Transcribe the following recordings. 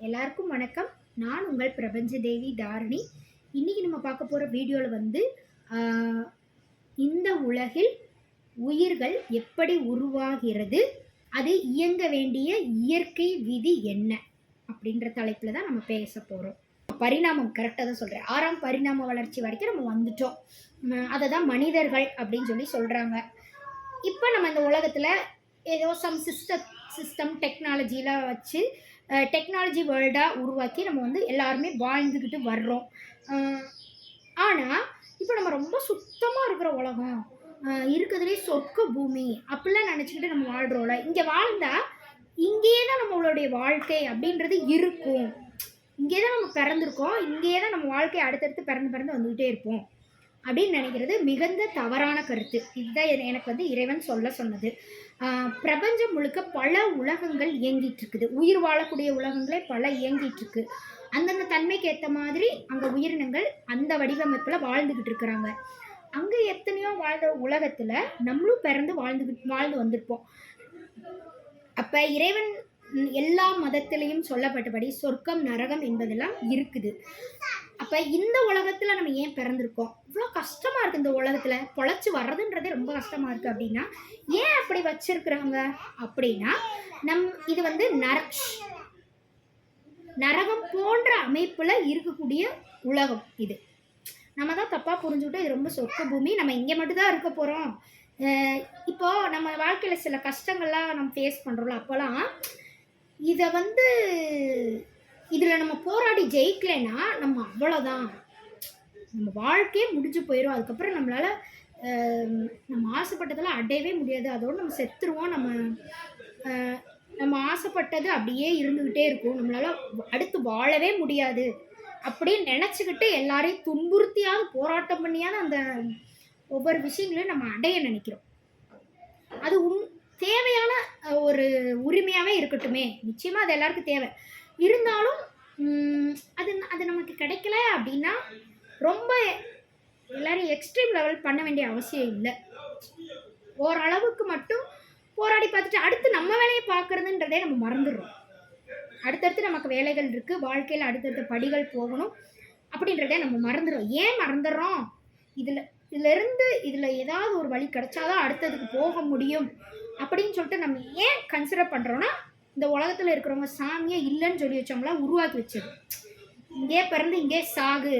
எல்லாருக்கும் வணக்கம். நான் உங்கள் பிரபஞ்ச தேவி தாரணி. இன்னைக்கு நம்ம பார்க்க போகிற வீடியோவில் இந்த உலகில் உயிர்கள் எப்படி உருவாகிறது, அது இயங்க வேண்டிய இயற்கை விதி என்ன அப்படின்ற தலைப்பில் தான் நம்ம பேச போகிறோம். பரிணாமம் கரெக்டாக தான் சொல்கிறேன். 6ஆம் பரிணாம வளர்ச்சி வரைக்கும் நம்ம வந்துட்டோம். அதை தான் மனிதர்கள் அப்படின்னு சொல்லி சொல்கிறாங்க. இப்போ நம்ம இந்த உலகத்தில் ஏதோ சிஸ்டம் டெக்னாலஜிலாம் வச்சு டெக்னாலஜி வேர்ல்டாக உருவாக்கி நம்ம எல்லாருமே வாழ்ந்துக்கிட்டு வர்றோம். ஆனால் இப்போ நம்ம ரொம்ப சுத்தமாக இருக்கிற உலகம், இருக்கிறதுலே சொர்க்க பூமி அப்படிலாம் நினச்சிக்கிட்டு நம்ம வாழ்கிறோம்ல. இங்கே வாழ்ந்தால் இங்கேயே தான் நம்மளுடைய வாழ்க்கை அப்படின்றது இருக்கும். இங்கே தான் நம்ம பிறந்திருக்கோம், இங்கேயே தான் நம்ம வாழ்க்கை அடுத்தடுத்து பிறந்து வந்துக்கிட்டே இருப்போம் அப்படின்னு நினைக்கிறது மிகுந்த தவறான கருத்து. இதுதான் எனக்கு இறைவன் சொல்ல சொன்னது. பிரபஞ்சம் முழுக்க பல உலகங்கள் இயங்கிட்டு இருக்குது. உயிர் வாழக்கூடிய உலகங்களே பல இயங்கிட்டு இருக்கு. அந்தந்த தன்மைக்கு ஏற்ற மாதிரி அங்கே உயிரினங்கள் அந்த வடிவமைப்பில் வாழ்ந்துக்கிட்டு இருக்கிறாங்க. அங்கே எத்தனையோ வாழ்ந்த உலகத்தில் நம்மளும் பிறந்து வாழ்ந்து வந்திருப்போம். அப்போ இறைவன் எல்லா மதத்திலையும் சொல்லப்பட்டபடி சொர்க்கம் நரகம் என்பதெல்லாம் இருக்குது. அப்போ இந்த உலகத்தில் நம்ம ஏன் பிறந்திருக்கோம்? இவ்வளோ கஷ்டமாக இருக்குது இந்த உலகத்தில் பொழைச்சி வர்றதுன்றதே ரொம்ப கஷ்டமாக இருக்குது. அப்படின்னா ஏன் அப்படி வச்சிருக்கிறாங்க அப்படின்னா, இது நரகம் போன்ற அமைப்பில் இருக்கக்கூடிய உலகம். இது நம்ம தான் தப்பாக புரிஞ்சுக்கிட்டு இது ரொம்ப சொர்க்க பூமி, நம்ம இங்கே மட்டும்தான் இருக்க போகிறோம். இப்போது நம்ம வாழ்க்கையில் சில கஷ்டங்கள்லாம் நம்ம ஃபேஸ் பண்ணுறோம்ல, அப்போல்லாம் இதில் நம்ம போராடி ஜெயிக்கலைன்னா நம்ம அவ்வளோதான், நம்ம வாழ்க்கையே முடிஞ்சு போயிடும். அதுக்கப்புறம் நம்மளால் நம்ம ஆசைப்பட்டதெல்லாம் அடையவே முடியாது. அதோடு நம்ம செத்துருவோம். நம்ம ஆசைப்பட்டது அப்படியே இருந்துக்கிட்டே இருக்கும். நம்மளால் அடுத்து வாழவே முடியாது அப்படின்னு நினச்சிக்கிட்டு எல்லாரையும் துன்புறுத்தியாவது போராட்டம் பண்ணியாவது அந்த ஒவ்வொரு விஷயங்களையும் நம்ம அடைய நினைக்கிறோம். அது தேவையான ஒரு உரிமையாகவே இருக்கட்டுமே, நிச்சயமாக அது எல்லாருக்கும் தேவை. இருந்தாலும் அது நமக்கு கிடைக்கல அப்படின்னா ரொம்ப எல்லாரும் எக்ஸ்ட்ரீம் லெவல் பண்ண வேண்டிய அவசியம் இல்லை. ஓரளவுக்கு மட்டும் போராடி பார்த்துட்டு அடுத்து நம்ம வேலையை பார்க்குறதுன்றதே நம்ம மறந்துடுறோம். அடுத்தடுத்து நமக்கு வேலைகள் இருக்குது, வாழ்க்கையில் அடுத்தடுத்த படிகள் போகணும் அப்படின்றதே நம்ம மறந்துடுறோம். ஏன் மறந்துடுறோம்? இதில் ஏதாவது ஒரு வழி கிடைச்சாதான் அடுத்ததுக்கு போக முடியும் அப்படின்னு சொல்லிட்டு நம்ம ஏன் கன்சிடர் பண்ணுறோன்னா, இந்த உலகத்தில் இருக்கிறவங்க சாமியே இல்லைன்னு சொல்லி வச்சவங்களாம் உருவாக்கி வச்சது. இங்கே பிறந்து இங்கே சாகு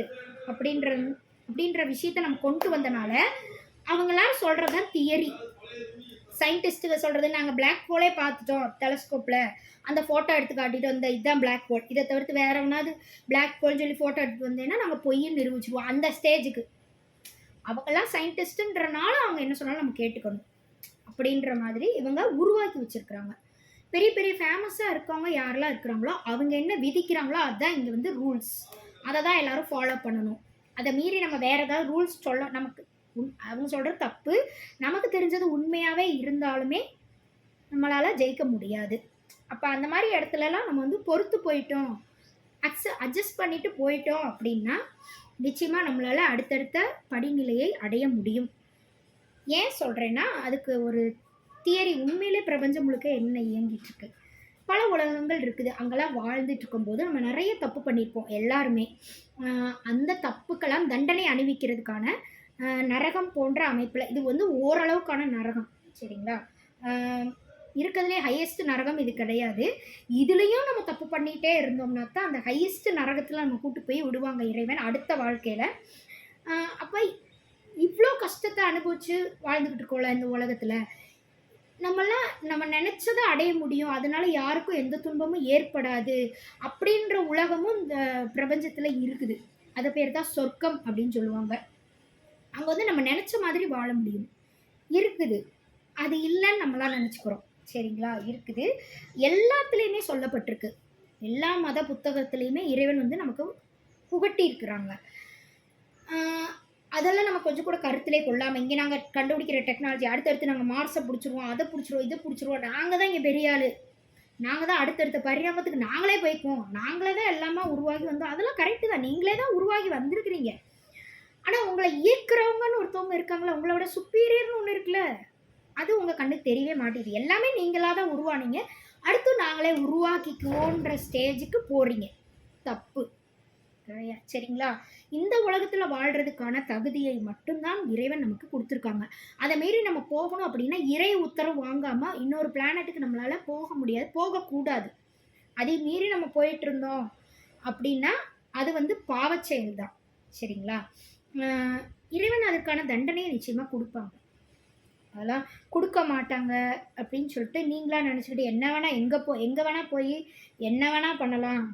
அப்படின்ற விஷயத்த நம்ம கொண்டு வந்தனால அவங்களாம் சொல்கிறதான் தியரி. சயின்டிஸ்ட்டுங்க சொல்கிறது, நாங்கள் பிளாக் ஹோலே பார்த்துட்டோம் டெலஸ்கோப்பில், அந்த ஃபோட்டோ எடுத்து காட்டிட்டு இதுதான் பிளாக் ஹோல், இதை தவிர்த்து வேற எவனாவது பிளாக் ஹோல்னு சொல்லி ஃபோட்டோ எடுத்து வந்தேன்னா நாங்கள் பொய்ன்னு நிரூபிச்சிடுவோம். அந்த ஸ்டேஜுக்கு அவங்கெல்லாம் சயின்டிஸ்ட்டுன்றனால அவங்க என்ன சொன்னாலும் நம்ம கேட்டுக்கணும் அப்படின்ற மாதிரி இவங்க உருவாக்கி வச்சுருக்குறாங்க. பெரிய பெரிய ஃபேமஸாக இருக்கவங்க யாரெல்லாம் இருக்கிறாங்களோ அவங்க என்ன விதிக்கிறாங்களோ அதுதான் இங்கே ரூல்ஸ். அதை தான் எல்லோரும் ஃபாலோ பண்ணணும். அதை மீறி நம்ம வேறு ஏதாவது ரூல்ஸ் நமக்கு அவங்க சொல்கிறது தப்பு, நமக்கு தெரிஞ்சது உண்மையாகவே இருந்தாலுமே நம்மளால் ஜெயிக்க முடியாது. அப்போ அந்த மாதிரி இடத்துலலாம் நம்ம பொறுத்து போயிட்டோம், அட்ஜஸ்ட் பண்ணிட்டு போயிட்டோம் அப்படின்னா நிச்சயமாக நம்மளால் அடுத்தடுத்த படிநிலையை அடைய முடியும். ஏன் சொல்கிறேன்னா, அதுக்கு ஒரு தியரி. உண்மையிலே பிரபஞ்சம் முழுக்க என்ன இயங்கிட்டு இருக்கு, பல உலகங்கள் இருக்குது. அங்கெல்லாம் வாழ்ந்துட்டு இருக்கும்போது நம்ம நிறைய தப்பு பண்ணியிருப்போம் எல்லாருமே. அந்த தப்புக்கெல்லாம் தண்டனை அணிவிக்கிறதுக்கான நரகம் போன்ற அமைப்பில் இது ஓரளவுக்கான நரகம், சரிங்களா? இருக்கிறதுலே ஹையஸ்ட் நரகம் இது கிடையாது. இதுலேயும் நம்ம தப்பு பண்ணிகிட்டே இருந்தோம்னா தான் அந்த ஹையஸ்ட் நரகத்தில் நம்ம கூட்டு போய் விடுவாங்க இறைவன் அடுத்த வாழ்க்கையில். அப்போ இவ்வளோ கஷ்டத்தை அனுபவித்து வாழ்ந்துக்கிட்டு இருக்கோம்ல இந்த உலகத்தில், நம்ம நினச்சதை அடைய முடியும், அதனால யாருக்கும் எந்த துன்பமும் ஏற்படாது அப்படின்ற உலகமும் இந்த பிரபஞ்சத்தில் இருக்குது. அதை பேர் தான் சொர்க்கம் அப்படின்னு சொல்லுவாங்க. அங்கே நம்ம நினச்ச மாதிரி வாழ முடியும் இருக்குது. அது இல்லைன்னு நம்மளாம் நினச்சிக்கிறோம், சரிங்களா? இருக்குது, எல்லாத்துலேயுமே சொல்லப்பட்டிருக்கு. எல்லா மத புத்தகத்துலேயுமே இறைவன் நமக்கு புகட்டி இருக்கிறாங்க. அதெல்லாம் நம்ம கொஞ்சம் கூட கருத்திலே கொள்ளாமல் இங்கே நாங்கள் கண்டுபிடிக்கிற டெக்னாலஜி அடுத்தடுத்து நாங்கள் மார்ஸை பிடிச்சிருவோம், அதை பிடிச்சிருவோம், இதை பிடிச்சிருவோம், நாங்கள் தான் இங்கே பெரிய ஆள், நாங்கள் தான் அடுத்தடுத்த பரிணாமத்துக்கு நாங்களே போய்க்குவோம், நாங்களே தான் எல்லாமே உருவாகி வந்தோம். அதெல்லாம் கரெக்டு தான், நீங்களே தான் உருவாகி வந்திருக்கிறீங்க. ஆனால் உங்களை இயக்குறவங்கன்னு ஒருத்தவங்க இருக்காங்களா, உங்களை விட சுப்பீரியர்னு ஒன்று இருக்குல்ல, அது உங்கள் கண்ணுக்கு தெரியவே மாட்டேங்குது. எல்லாமே நீங்களாக தான் உருவானீங்க, அடுத்து நாங்களே உருவாக்கிக்குவோன்ற ஸ்டேஜுக்கு போகிறீங்க. தப்பு சரிங்களா? இந்த உலகத்தில் வாழ்கிறதுக்கான தகுதியை மட்டும்தான் இறைவன் நமக்கு கொடுத்துருக்காங்க. அதை மீறி நம்ம போகணும் அப்படின்னா இறை உத்தரவு வாங்காமல் இன்னொரு பிளானட்டுக்கு நம்மளால் போக முடியாது, போகக்கூடாது. அதை மீறி நம்ம போயிட்டு இருந்தோம் அப்படின்னா அது வந்து பாவச்செயல் தான். சரிங்களா? இறைவன் அதுக்கான தண்டனையை நிச்சயமாக கொடுப்பாங்க. அதெல்லாம் கொடுக்க மாட்டாங்க அப்படின்னு சொல்லிட்டு நீங்களா நினச்சிக்கிட்டு என்ன வேணால் எங்கே வேணால் போய் என்ன வேணால் பண்ணலாம்.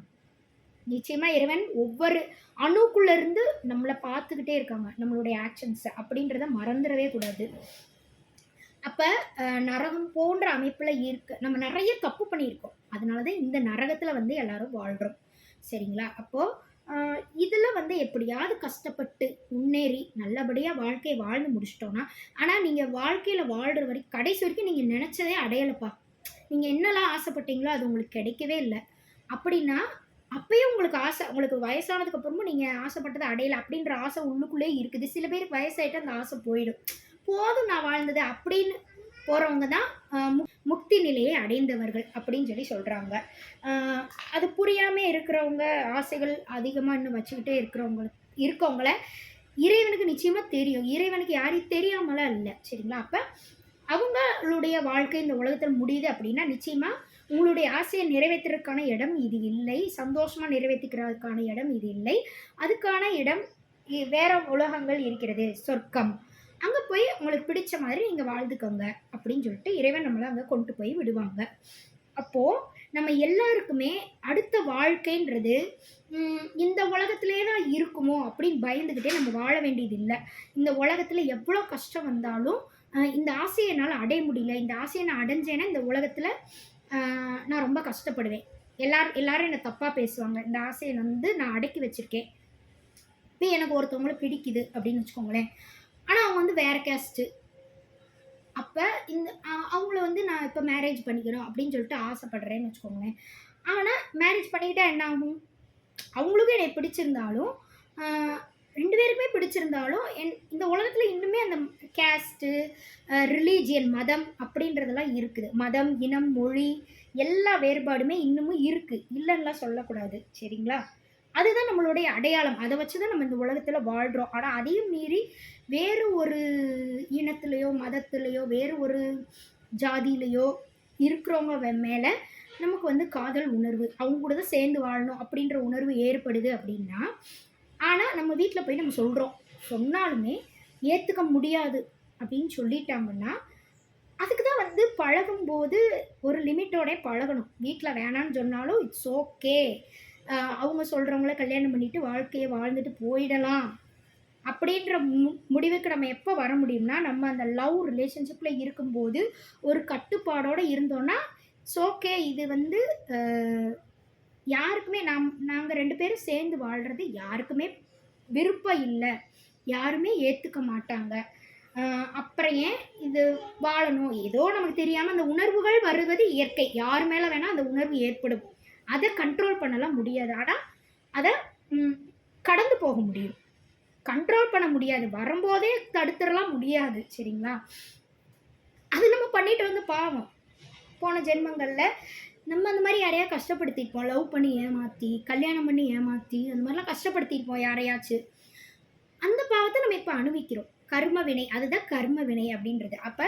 நிச்சயமாக இறைவன் ஒவ்வொரு அணுக்குள்ளேருந்து நம்மளை பார்த்துக்கிட்டே இருக்காங்க, நம்மளுடைய ஆக்ஷன்ஸை, அப்படின்றத மறந்துடவே கூடாது. அப்போ நரகம் போன்ற அமைப்பில் நம்ம நிறைய தப்பு பண்ணியிருக்கோம். அதனால தான் இந்த நரகத்தில் வந்து எல்லாரும் வாழ்கிறோம். சரிங்களா? அப்போது இதில் வந்து எப்படியாவது கஷ்டப்பட்டு முன்னேறி நல்லபடியாக வாழ்க்கையை வாழ்ந்து முடிச்சிட்டோன்னா, ஆனால் நீங்கள் வாழ்க்கையில் வாழ்கிற வரைக்கும் கடைசி வரைக்கும் நீங்கள் நினச்சதே அடையலைப்பா. நீங்கள் என்னெல்லாம் ஆசைப்பட்டீங்களோ அது உங்களுக்கு கிடைக்கவே இல்லை அப்படின்னா, அப்பயும் உங்களுக்கு ஆசை, உங்களுக்கு வயசானதுக்கு அப்புறமும் நீங்கள் ஆசைப்பட்டதை அடையலை அப்படின்ற ஆசை உள்ளுக்குள்ளே இருக்குது. சில பேருக்கு வயசாயிட்டு அந்த ஆசை போயிடும். போதும் நான் வாழ்ந்தது அப்படின்னு போகிறவங்க தான் முக்தி நிலையை அடைந்தவர்கள் அப்படின்னு சொல்லி சொல்கிறாங்க. அது புரியாமல் இருக்கிறவங்க, ஆசைகள் அதிகமாக இன்னும் வச்சுக்கிட்டே இருக்கவங்கள இறைவனுக்கு நிச்சயமாக தெரியும். இறைவனுக்கு யாரையும் தெரியாமலாம் இல்லை. சரிங்களா? அப்போ அவங்களுடைய வாழ்க்கை இந்த உலகத்தில் முடியுது அப்படின்னா நிச்சயமாக உங்களுடைய ஆசையை நிறைவேற்றுறதுக்கான இடம் இது இல்லை, சந்தோஷமாக நிறைவேற்றிக்கிறதுக்கான இடம் இது இல்லை. அதுக்கான இடம் வேற உலகங்கள் இருக்கிறது, சொர்க்கம். அங்கே போய் உங்களுக்கு பிடிச்ச மாதிரி நீங்கள் வாழ்ந்துக்கோங்க அப்படின்னு சொல்லிட்டு இறைவன் நம்மளை அங்கே கொண்டு போய் விடுவாங்க. அப்போது நம்ம எல்லாருக்குமே அடுத்த வாழ்க்கைன்றது இந்த உலகத்திலே தான் இருக்குமோ அப்படின்னு பயந்துக்கிட்டே நம்ம வாழ வேண்டியது இல்லை. இந்த உலகத்தில் எவ்வளோ கஷ்டம் வந்தாலும் இந்த ஆசையை என்னால் அடைய முடியல, இந்த ஆசையை நான் அடைஞ்சேன்னா இந்த உலகத்தில் நான் ரொம்ப கஷ்டப்படுவேன், எல்லாரும் என்னை தப்பாக பேசுவாங்க, இந்த ஆசையை வந்து நான் அடக்கி வச்சுருக்கேன். இப்போ எனக்கு ஒருத்தவங்களை பிடிக்குது அப்படின்னு வச்சுக்கோங்களேன், ஆனால் அவங்க வந்து வேறு கேஸ்ட்டு. அப்போ அவங்கள வந்து நான் இப்போ மேரேஜ் பண்ணிக்கிறோம் அப்படின்னு சொல்லிட்டு ஆசைப்படுறேன்னு வச்சுக்கோங்களேன். ஆனால் மேரேஜ் பண்ணிக்கிட்டா என்ன ஆகும்? அவங்களுக்கும் என்னை பிடிச்சிருந்தாலும், 2 பேருக்குமே பிடிச்சிருந்தாலும் இந்த உலகத்தில் இன்னுமே அந்த கேஸ்ட்டு, ரிலீஜியன், மதம் அப்படின்றதெல்லாம் இருக்குது. மதம், இனம், மொழி எல்லா வேறுபாடுமே இன்னமும் இருக்குது, இல்லைன்னுலாம் சொல்லக்கூடாது. சரிங்களா? அதுதான் நம்மளுடைய அடையாளம். அதை வச்சு தான் நம்ம இந்த உலகத்தில் வாழ்கிறோம். ஆனால் அதையும் மீறி வேறு ஒரு இனத்துலேயோ மதத்துலேயோ வேறு ஒரு ஜாதியிலையோ இருக்கிறவங்க மேலே நமக்கு வந்து காதல் உணர்வு, அவங்க கூட தான் சேர்ந்து வாழணும் அப்படின்ற உணர்வு ஏற்படுது அப்படின்னா, ஆனால் நம்ம வீட்டில் போய் நம்ம சொன்னாலுமே ஏற்றுக்க முடியாது அப்படின்னு சொல்லிட்டாங்கன்னா, அதுக்கு தான் வந்து பழகும்போது ஒரு லிமிட்டோட பழகணும். வீட்டில் வேணான்னு சொன்னாலும் இட்ஸ் ஓகே, அவங்க சொல்கிறவங்கள கல்யாணம் பண்ணிவிட்டு வாழ்க்கையை வாழ்ந்துட்டு போயிடலாம் அப்படின்ற முடிவுக்கு நம்ம எப்போ வர முடியும்னா, நம்ம அந்த லவ் ரிலேஷன்ஷிப்பில் இருக்கும்போது ஒரு கட்டுப்பாடோடு இருந்தோன்னா இட்ஸ் ஓகே. இது வந்து யாருக்குமே நாங்கள் 2 பேரும் சேர்ந்து வாழ்கிறது யாருக்குமே விருப்பம் இல்லை, யாருமே ஏற்றுக்க மாட்டாங்க. அப்புறம் ஏன் இது வாழணும்? ஏதோ நமக்கு தெரியாமல் அந்த உணர்வுகள் வருவது இயற்கை, யார் மேலே வேணால் அந்த உணர்வு ஏற்படும். அதை கண்ட்ரோல் பண்ணலாம் முடியாது, ஆனால் அதை கடந்து போக முடியும். கண்ட்ரோல் பண்ண முடியாது, வரும்போதே தடுத்துடலாம் முடியாது. சரிங்களா? அது நம்ம பண்ணிட்டு வந்து பாவம். போன ஜென்மங்களில் நம்ம அந்த மாதிரி யாரையா கஷ்டப்படுத்தியிருப்போம், லவ் பண்ணி ஏமாற்றி, கல்யாணம் பண்ணி ஏமாற்றி, அந்த மாதிரிலாம் கஷ்டப்படுத்தியிருப்போம் யாரையாச்சும். அந்த பாவத்தை நம்ம இப்போ அனுபவிக்கிறோம். கர்ம வினை, அதுதான் கர்ம வினை அப்படின்றது. அப்போ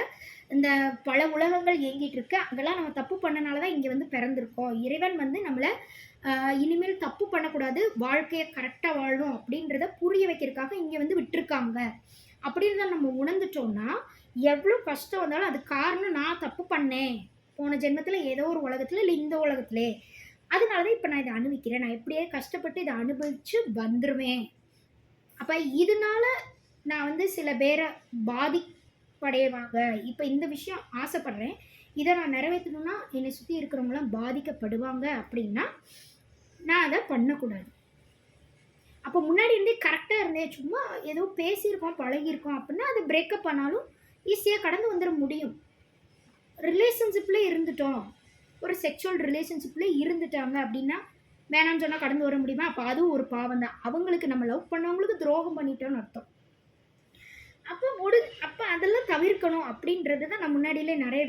இந்த பல உலகங்கள் இயங்கிட்டு இருக்கு, அங்கெல்லாம் நம்ம தப்பு பண்ணனால தான் இங்கே வந்து பிறந்திருக்கோம். இறைவன் வந்து நம்மளை இனிமேல் தப்பு பண்ணக்கூடாது, வாழ்க்கையை கரெக்டாக வாழணும் அப்படின்றத புரிய வைக்கிறதுக்காக இங்கே வந்து விட்டுருக்காங்க அப்படின்னு நம்ம உணர்ந்துட்டோம்னா, எவ்வளோ கஷ்டம் வந்தாலும் அது காரணம் நான் தப்பு பண்ணேன் போன ஜென்மத்தில் ஏதோ ஒரு உலகத்தில், இல்லை இந்த உலகத்திலே, அதனால தான் இப்போ நான் இதை அனுபவிக்கிறேன், நான் எப்படியே கஷ்டப்பட்டு இதை அனுபவித்து வந்துடுவேன். அப்போ இதனால நான் வந்து சில பேரை பாதிப்படைவாங்க, இப்போ இந்த விஷயம் ஆசைப்படுறேன், இதை நான் நிறைவேற்றணும்னா என்னை சுற்றி இருக்கிறவங்களாம் பாதிக்கப்படுவாங்க அப்படின்னா நான் அதை பண்ணக்கூடாது. அப்போ முன்னாடி இருந்தே கரெக்டாக இருந்தேன், சும்மா ஏதோ பேசியிருக்கோம் பழகியிருக்கோம் அப்படின்னா அது பிரேக்கப் பண்ணாலும் ஈஸியாக கடந்து வந்துட முடியும். ரிலேஷன்ஷிப்பில் இருந்துட்டோம், ஒரு செக்ஷுவல் ரிலேஷன்ஷிப்பில் இருந்துட்டாங்க அப்படின்னா வேணான்னு சொன்னால் கடந்து வர முடியுமா? அப்போ அதுவும் ஒரு பாவம் தான். அவங்களுக்கு நம்ம லவ் பண்ணவங்களுக்கு துரோகம் பண்ணிட்டோன்னு அர்த்தம். அப்போ அதெல்லாம் தவிர்க்கணும் அப்படின்றது தான் நான் முன்னாடியிலே நிறைய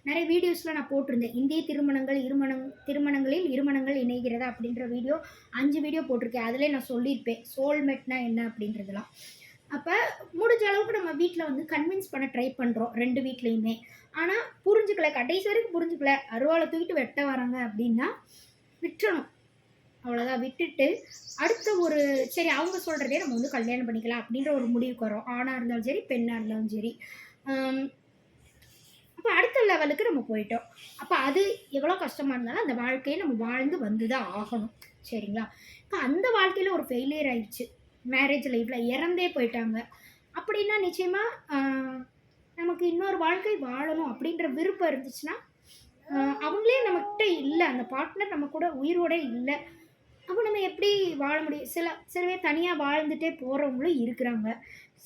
நிறைய வீடியோஸில் நான் போட்டிருந்தேன். இந்திய திருமணங்களில் இருமணங்கள் இணைகிறதா அப்படின்ற வீடியோ 5 வீடியோ போட்டிருக்கேன். அதிலே நான் சொல்லியிருப்பேன் சோல்மேட்னா என்ன அப்படின்றதெல்லாம். அப்போ முடிஞ்ச அளவுக்கு நம்ம வீட்டில் வந்து கன்வின்ஸ் பண்ண ட்ரை பண்ணுறோம் 2 வீட்லேயுமே. ஆனால் புரிஞ்சுக்கல, கடைசி வரைக்கும் புரிஞ்சுக்கல, அருவாளை தூக்கிட்டு வெட்ட வராங்க அப்படின்னா விட்டுறணும். அவ்வளோதான். விட்டுட்டு அடுத்த ஒரு சரி அவங்க சொல்கிறதே நம்ம வந்து கல்யாணம் பண்ணிக்கலாம் அப்படின்ற ஒரு முடிவுக்கு வரோம். ஆணாக இருந்தாலும் சரி, பெண்ணாக இருந்தாலும் சரி. அப்போ அடுத்த லெவலுக்கு நம்ம போயிட்டோம். அப்போ அது எவ்வளோ கஷ்டமாக இருந்தாலும் அந்த வாழ்க்கையை நம்ம வாழ்ந்து வந்து தான் ஆகணும். சரிங்களா? இப்போ அந்த வாழ்க்கையில் ஒரு ஃபெயிலியர் ஆயிடுச்சு, மேரேஜ் லைஃப்பில் இறந்தே போயிட்டாங்க அப்படின்னா நிச்சயமாக நமக்கு இன்னொரு வாழ்க்கை வாழணும் அப்படின்ற விருப்பம் இருந்துச்சுன்னா அவங்களே நம்மக்கிட்ட இல்லை, அந்த பார்ட்னர் நம்ம கூட உயிரோட இல்லை, அப்போ நம்ம எப்படி வாழ முடியும்? சில பேர் தனியாக வாழ்ந்துட்டே போகிறவங்களும் இருக்கிறாங்க.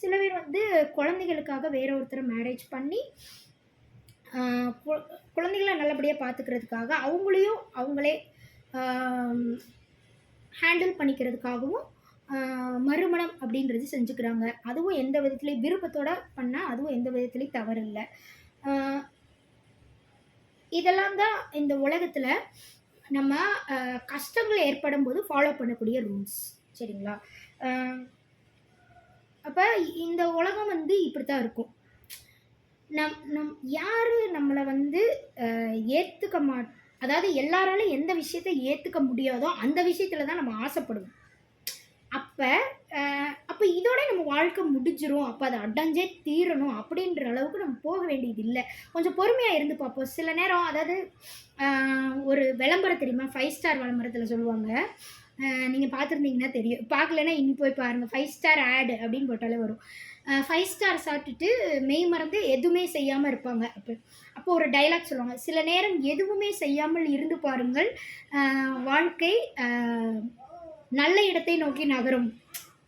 சில பேர் வந்து குழந்தைகளுக்காக வேற ஒருத்தரை மேரேஜ் பண்ணி குழந்தைகளை நல்லபடியாக பார்த்துக்கிறதுக்காக அவங்களையும் அவங்களே ஹேண்டில் பண்ணிக்கிறதுக்காகவும் மறுமணம் அப்படின்றது செஞ்சுக்கிறாங்க. அதுவும் எந்த விதத்துலேயும் விருப்பத்தோடு பண்ணால் அதுவும் எந்த விதத்துலேயும் தவறு இல்லை. இதெல்லாம் தான் இந்த உலகத்தில் நம்ம கஷ்டங்கள் ஏற்படும் போது ஃபாலோ பண்ணக்கூடிய ரூல்ஸ். சரிங்களா? அப்போ இந்த உலகம் வந்து இப்படி தான் இருக்கும். யார் நம்மளை வந்து ஏற்றுக்க அதாவது எல்லாராலும் எந்த விஷயத்தை ஏற்றுக்க முடியாதோ அந்த விஷயத்தில் தான் நம்ம ஆசைப்படுவோம். அப்போ இதோட நம்ம வாழ்க்கை முடிஞ்சிரும், அப்போ அதை அடைஞ்சே தீரணும் அப்படின்ற அளவுக்கு நம்ம போக வேண்டியது இல்லை. கொஞ்சம் பொறுமையாக இருந்து பார்ப்போம். சில நேரம் அதாவது ஒரு விளம்பரம் தெரியுமா, 5 ஸ்டார் விளம்பரத்தில் சொல்லுவாங்க, நீங்கள் பார்த்துருந்தீங்கன்னா தெரியும், பார்க்கலன்னா இனி போய் பாருங்கள், 5 ஸ்டார் ஆடு அப்படின்னு போட்டாலே வரும். 5 ஸ்டார் சாப்பிட்டுட்டு மெய் மறந்து எதுவுமே செய்யாமல் இருப்பாங்க. அப்போ ஒரு டைலாக் சொல்லுவாங்க, சில நேரம் எதுவுமே செய்யாமல் இருந்து பாருங்கள், வாழ்க்கை நல்ல இடத்தை நோக்கி நகரும்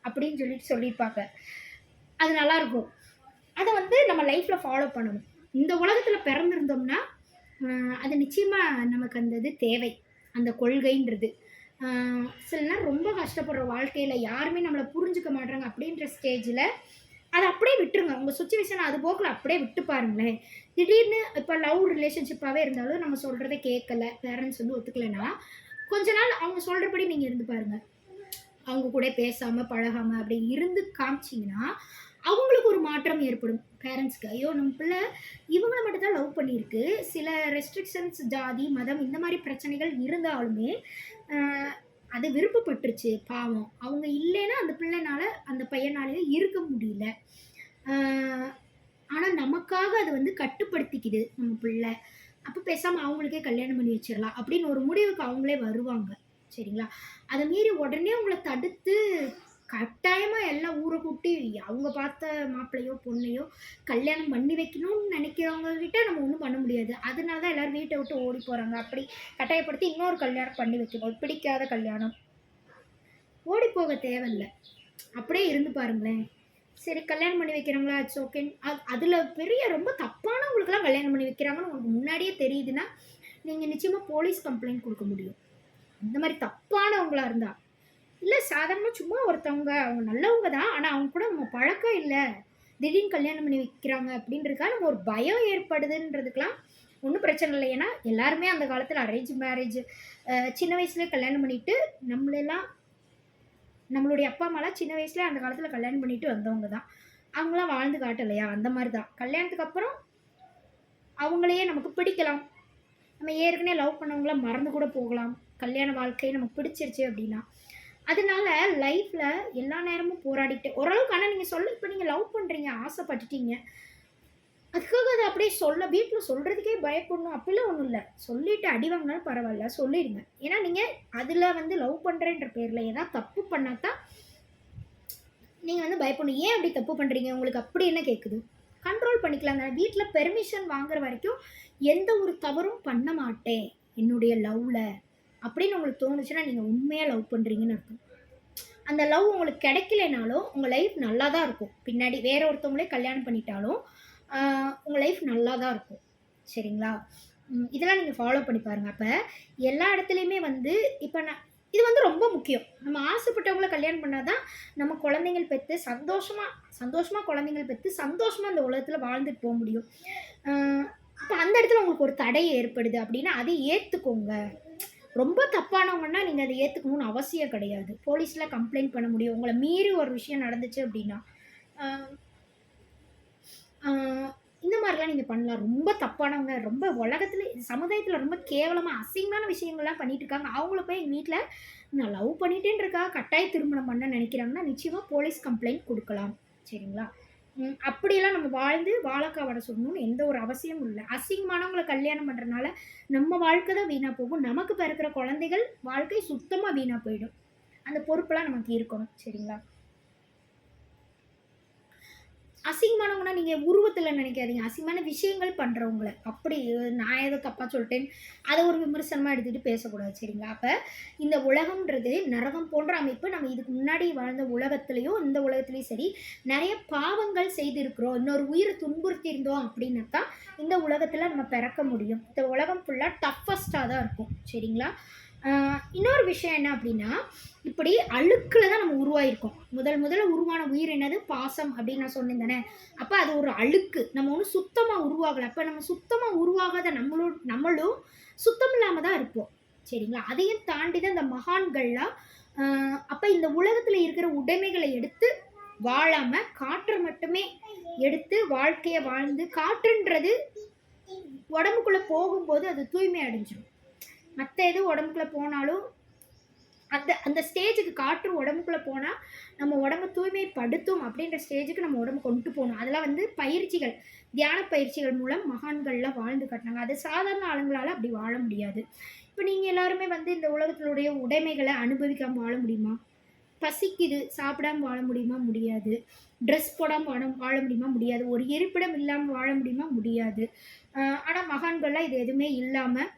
அப்படின்னு சொல்லியிருப்பாங்க. அது நல்லாயிருக்கும். அதை வந்து நம்ம லைஃப்பில் ஃபாலோ பண்ணணும். இந்த உலகத்தில் பிறந்திருந்தோம்னா அது நிச்சயமாக நமக்கு அந்த இது தேவை, அந்த கொள்கைன்றது. சில நேரம் ரொம்ப கஷ்டப்படுற வாழ்க்கையில் யாருமே நம்மளை புரிஞ்சுக்க மாட்டாங்க அப்படின்ற ஸ்டேஜில் அதை அப்படியே விட்டுருங்க. உங்கள் சுச்சுவேஷன் அது போக்கில் அப்படியே விட்டு பாருங்களேன். திடீர்னு இப்போ லவ் ரிலேஷன்ஷிப்பாகவே இருந்தாலும் நம்ம சொல்கிறத கேட்கல, பேரண்ட்ஸ் வந்து ஒத்துக்கலைன்னா கொஞ்ச நாள் அவங்க சொல்கிறபடி நீங்கள் இருந்து பாருங்கள். அவங்க கூட பேசாமல் பழகாமல் அப்படி இருந்து காமிச்சிங்கன்னா அவங்களுக்கு ஒரு மாற்றம் ஏற்படும். பேரண்ட்ஸ்க்கு ஐயோ நம்ம பிள்ளை இவங்களை மட்டும் தான் லவ் பண்ணியிருக்கு, சில ரெஸ்ட்ரிக்ஷன்ஸ் ஜாதி மதம் இந்த மாதிரி பிரச்சனைகள் இருந்தாலுமே அது விருப்பப்பட்டுருச்சு, பாவம் அவங்க இல்லைன்னா அந்த பிள்ளைனால அந்த பையனாலேயே இருக்க முடியல, ஆனால் நமக்காக அது வந்து கட்டுப்படுத்திக்குது நம்ம பிள்ளை, அப்போ பேசாமல் அவங்களுக்கே கல்யாணம் பண்ணி வச்சிடலாம் அப்படின்னு ஒரு முடிவுக்கு அவங்களே வருவாங்க. சரிங்களா? அதை மீறி உடனே அவங்கள தடுத்து கட்டாயமாக எல்லாம் ஊரை கூட்டி அவங்க பார்த்த மாப்பிள்ளையோ பொண்ணையோ கல்யாணம் பண்ணி வைக்கணும்னு நினைக்கிறவங்க கிட்ட நம்ம ஒன்றும் பண்ண முடியாது. அதனால தான் எல்லோரும் வீட்டை விட்டு ஓடி போகிறாங்க. அப்படி கட்டாயப்படுத்தி இன்னொரு கல்யாணம் பண்ணி வைக்கணும், பிடிக்காத கல்யாணம். ஓடி போக தேவையில்லை, அப்படியே இருந்து பாருங்களேன். சரி கல்யாணம் பண்ணி வைக்கிறாங்களா, இட்ஸ் ஓகே. அதில் பெரிய ரொம்ப தப்பானவங்களுக்கெல்லாம் கல்யாணம் பண்ணி வைக்கிறாங்கன்னு உங்களுக்கு முன்னாடியே தெரியுதுன்னா நீங்கள் நிச்சயமாக போலீஸ் கம்ப்ளைண்ட் கொடுக்க முடியும். இந்த மாதிரி தப்பானவங்களா இருந்தால். இல்லை சாதாரணமாக சும்மா ஒருத்தவங்க அவங்க நல்லவங்க தான், ஆனால் அவங்க கூட நம்ம பழக்கம் இல்லை, திடீர்னு கல்யாணம் பண்ணி வைக்கிறாங்க அப்படின்றதுக்காக நம்ம ஒரு பயம் ஏற்படுதுன்றதுக்கெலாம் ஒன்றும் பிரச்சனை இல்லை. ஏன்னா எல்லாருமே அந்த காலத்தில் அரேஞ்ச் மேரேஜ் சின்ன வயசுலேயே கல்யாணம் பண்ணிவிட்டு நம்மளுடைய அப்பா அம்மாலாம் சின்ன வயசுலேயே அந்த காலத்தில் கல்யாணம் பண்ணிட்டு வந்தவங்க தான். அவங்களாம் வாழ்ந்து காட்டலையா? அந்த மாதிரி தான் கல்யாணத்துக்கு அப்புறம் அவங்களையே நமக்கு பிடிக்கலாம், நம்ம ஏற்கனவே லவ் பண்ணவங்கள மறந்து கூட போகலாம், கல்யாண வாழ்க்கையை நமக்கு பிடிச்சிருச்சு அப்படின்னா. அதனால லைஃப்பில் எல்லா நேரமும் போராடிட்டு ஓரளவுக்கு, ஆனால் நீங்கள் இப்போ நீங்கள் லவ் பண்ணுறீங்க, ஆசைப்பட்டுட்டீங்க, அதுக்காக அதை அப்படியே வீட்டில் சொல்கிறதுக்கே பயப்படணும் அப்படிலாம் ஒன்றும் இல்லை. சொல்லிவிட்டு அடி வாங்கினாலும் பரவாயில்ல, சொல்லிடுங்க. ஏன்னா நீங்கள் அதில் வந்து லவ் பண்ணுறேன்ற பேரில் ஏதாவது தப்பு பண்ணால் தான் நீங்கள் வந்து பயப்படணும். ஏன் அப்படி தப்பு பண்ணுறீங்க, உங்களுக்கு அப்படி என்ன கேட்குது, கண்ட்ரோல் பண்ணிக்கலாம். நான் வீட்டில் பெர்மிஷன் வாங்குற வரைக்கும் எந்த ஒரு தவறும் பண்ண மாட்டேன் என்னுடைய லவ்வில் அப்படின்னு உங்களுக்கு தோணுச்சுன்னா நீங்கள் உண்மையாக லவ் பண்ணுறீங்கன்னு அர்த்தம். அந்த லவ் உங்களுக்கு கிடைக்கலனாலும் உங்கள் லைஃப் நல்லா தான் இருக்கும். பின்னாடி வேற ஒருத்தவங்களே கல்யாணம் பண்ணிட்டாலும் உங்கள் லைஃப் நல்லா தான் இருக்கும். சரிங்களா? இதெல்லாம் நீங்கள் ஃபாலோ பண்ணி பாருங்கள். அப்போ எல்லா இடத்துலையுமே வந்து இப்போ இது வந்து ரொம்ப முக்கியம். நம்ம ஆசைப்பட்டவங்கள கல்யாணம் பண்ணால் தான் நம்ம குழந்தைங்கள் பெற்று சந்தோஷமாக குழந்தைங்கள் பெற்று சந்தோஷமாக இந்த உலகத்தில் வாழ்ந்துட்டு போக முடியும். அப்போ அந்த இடத்துல உங்களுக்கு ஒரு தடை ஏற்படுது அப்படின்னா அதை ஏற்றுக்கோங்க. ரொம்ப தப்பானவங்கன்னா நீங்கள் அதை ஏற்றுக்கணும்னு அவசியம் கிடையாது. போலீஸில் கம்ப்ளைண்ட் பண்ண முடியும். உங்களை மீறி ஒரு விஷயம் நடந்துச்சு அப்படின்னா இந்த மாதிரிலாம் நீங்கள் பண்ணலாம். ரொம்ப தப்பானவங்க, ரொம்ப உலகத்தில் சமுதாயத்தில் ரொம்ப கேவலமாக அசிங்கமான விஷயங்கள்லாம் பண்ணிட்டு இருக்காங்க. அவங்கள போய் எங்கள் வீட்டில் நான் லவ் பண்ணிட்டேன்னு இருக்கா கட்டாய திருமணம் பண்ண நினைக்கிறாங்கன்னா நிச்சயமாக போலீஸ் கம்ப்ளைண்ட் கொடுக்கலாம். சரிங்களா? அப்படியெல்லாம் நம்ம வாழ்ந்து வாழைக்காய் வடை சுடணும்னு எந்த ஒரு அவசியமும் இல்லை. அசிங்கமானவங்களை கல்யாணம் பண்ணுறதுனால நம்ம வாழ்க்கை தான் வீணாக போகும். நமக்கு பிறக்கிற குழந்தைகள் வாழ்க்கை சுத்தமாக வீணாக போயிடும். அந்த பொறுப்பெல்லாம் நமக்கு இருக்கணும். சரிங்களா? அசிங்கமானவங்கன்னா நீங்கள் உருவத்தில் நினைக்காதீங்க. அசிங்கமான விஷயங்கள் பண்ணுறவங்கள அப்படி நான் ஏதோ தப்பாக சொல்லிட்டேன் அதை ஒரு விமர்சனமாக எடுத்துகிட்டு பேசக்கூடாது. சரிங்களா? அப்போ இந்த உலகம்ன்றது நரகம் போன்ற அமைப்பு. நம்ம இதுக்கு முன்னாடி வாழ்ந்த உலகத்துலேயும் இந்த உலகத்துலேயும் சரி நிறைய பாவங்கள் செய்திருக்கிறோம். இன்னொரு உயிரை துன்புறுத்தி இருந்தோம் அப்படின்னாக்கா இந்த உலகத்தில் நம்ம பிறக்க முடியும். இந்த உலகம் ஃபுல்லாக டஃபஸ்ட்டாக தான் இருக்கும். சரிங்களா? இன்னொரு விஷயம் என்ன அப்படின்னா இப்படி அழுக்கில் தான் நம்ம உருவாயிருக்கோம். முதல்ல உருவான உயிர் என்னது? பாசம் அப்படின்னு நான் சொன்னேன் தானே. அப்போ அது ஒரு அழுக்கு. நம்ம ஒன்றும் சுத்தமாக உருவாகலை. அப்போ நம்ம சுத்தமாக உருவாகாத நம்மளும் சுத்தம் இல்லாமல் தான் இருப்போம். சரிங்களா? அதையும் தாண்டி தான் இந்த மகான்கள்லாம் அப்போ இந்த உலகத்தில் இருக்கிற உடைமைகளை எடுத்து வாழாமல் காற்றை மட்டுமே எடுத்து வாழ்க்கையை வாழ்ந்து, காற்றுன்றது உடம்புக்குள்ளே போகும்போது அது தூய்மை அடைஞ்சிடும். மற்ற எது உடம்புக்குள்ளே போனாலும் அந்த ஸ்டேஜுக்கு காற்று உடம்புக்குள்ளே போனால் நம்ம உடம்பு தூய்மைப்படுத்தும் அப்படின்ற ஸ்டேஜுக்கு நம்ம உடம்பு கொண்டு போகணும். அதெல்லாம் பயிற்சிகள், தியான பயிற்சிகள் மூலம் மகான்கள்லாம் வாழ்ந்து காட்டினாங்க. அது சாதாரண ஆளுங்களால் அப்படி வாழ முடியாது. இப்போ நீங்கள் எல்லாருமே இந்த உலகத்தினுடைய உடைமைகளை அனுபவிக்காமல் வாழ முடியுமா? பசிக்குது, சாப்பிடாமல் வாழ முடியுமா? முடியாது. ட்ரெஸ் போடாமல் வாழ முடியுமா? முடியாது. ஒரு இருப்பிடம் இல்லாமல் வாழ முடியுமா? முடியாது. ஆனால் மகான்கள்லாம் இது எதுவுமே இல்லாமல்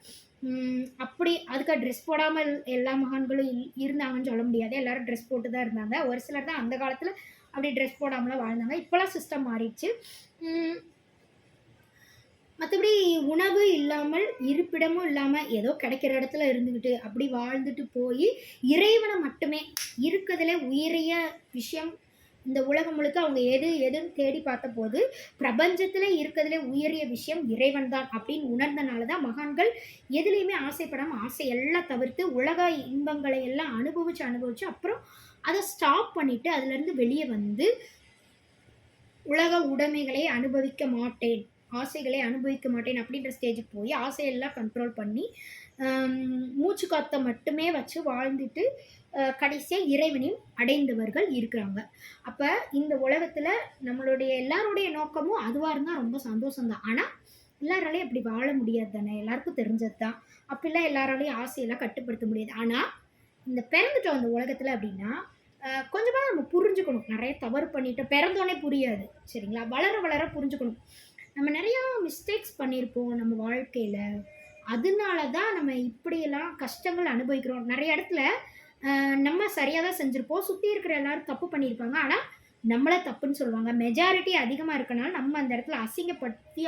அப்படி அதுக்காக ட்ரெஸ் போடாமல் எல்லா மகான்களும் இருந்தாங்கன்னு சொல்ல முடியாது. எல்லாரும் ட்ரெஸ் போட்டு தான் இருந்தாங்க. ஒரு சிலர் தான் அந்த காலத்தில் அப்படி ட்ரெஸ் போடாமலாம் வாழ்ந்தாங்க. இப்போலாம் சிஸ்டம் மாறிடுச்சு. மற்றபடி உணவு இல்லாமல், இருப்பிடமும் இல்லாமல் ஏதோ கிடைக்கிற இடத்துல இருந்துக்கிட்டு அப்படி வாழ்ந்துட்டு போய் இறைவனை மட்டுமே இருக்கிறதுல உயரிய விஷயம் இந்த உலகம் முழுக்க அவங்க எதுன்னு தேடி பார்த்த போது பிரபஞ்சத்தில் இருக்கிறதுலே உயரிய விஷயம் இறைவன் தான் அப்படின்னு உணர்ந்தனால தான் மகான்கள் எதுலேயுமே ஆசைப்படாமல் ஆசையெல்லாம் தவிர்த்து உலக இன்பங்களை எல்லாம் அனுபவிச்சு அப்புறம் அதை ஸ்டாப் பண்ணிவிட்டு அதுலேருந்து வெளியே வந்து உலக உடைமைகளை அனுபவிக்க மாட்டேன், ஆசைகளை அனுபவிக்க மாட்டேன் அப்படின்ற ஸ்டேஜுக்கு போய் ஆசையெல்லாம் கண்ட்ரோல் பண்ணி மூச்சு காற்றை மட்டுமே வச்சு வாழ்ந்துட்டு கடைசியாக இறைவனையும் அடைந்தவர்கள் இருக்கிறாங்க. அப்போ இந்த உலகத்தில் நம்மளுடைய எல்லாருடைய நோக்கமும் அதுவாக இருந்தால் ரொம்ப சந்தோஷம்தான். ஆனால் எல்லாராலையும் அப்படி வாழ முடியாது தானே, எல்லாருக்கும் தெரிஞ்சது தான். அப்படிலாம் எல்லாராலையும் ஆசையெல்லாம் கட்டுப்படுத்த முடியாது. ஆனால் இந்த பிறந்துட்டோம் அந்த உலகத்தில் அப்படின்னா கொஞ்சமாக நம்ம புரிஞ்சுக்கணும். நிறைய தவறு பண்ணிட்டு பிறந்தோடனே புரியாது. சரிங்களா? வளர வளர புரிஞ்சுக்கணும். நம்ம நிறையா மிஸ்டேக்ஸ் பண்ணியிருப்போம் நம்ம வாழ்க்கையில். அதனால தான் நம்ம இப்படியெல்லாம் கஷ்டங்கள் அனுபவிக்கிறோம். நிறைய இடத்துல நம்ம சரியாக தான் செஞ்சுருப்போம். சுற்றி இருக்கிற எல்லாரும் தப்பு பண்ணியிருப்பாங்க. ஆனால் நம்மளை தப்புன்னு சொல்லுவாங்க. மெஜாரிட்டி அதிகமாக இருக்கனால நம்ம அந்த இடத்துல அசிங்கப்படுத்தி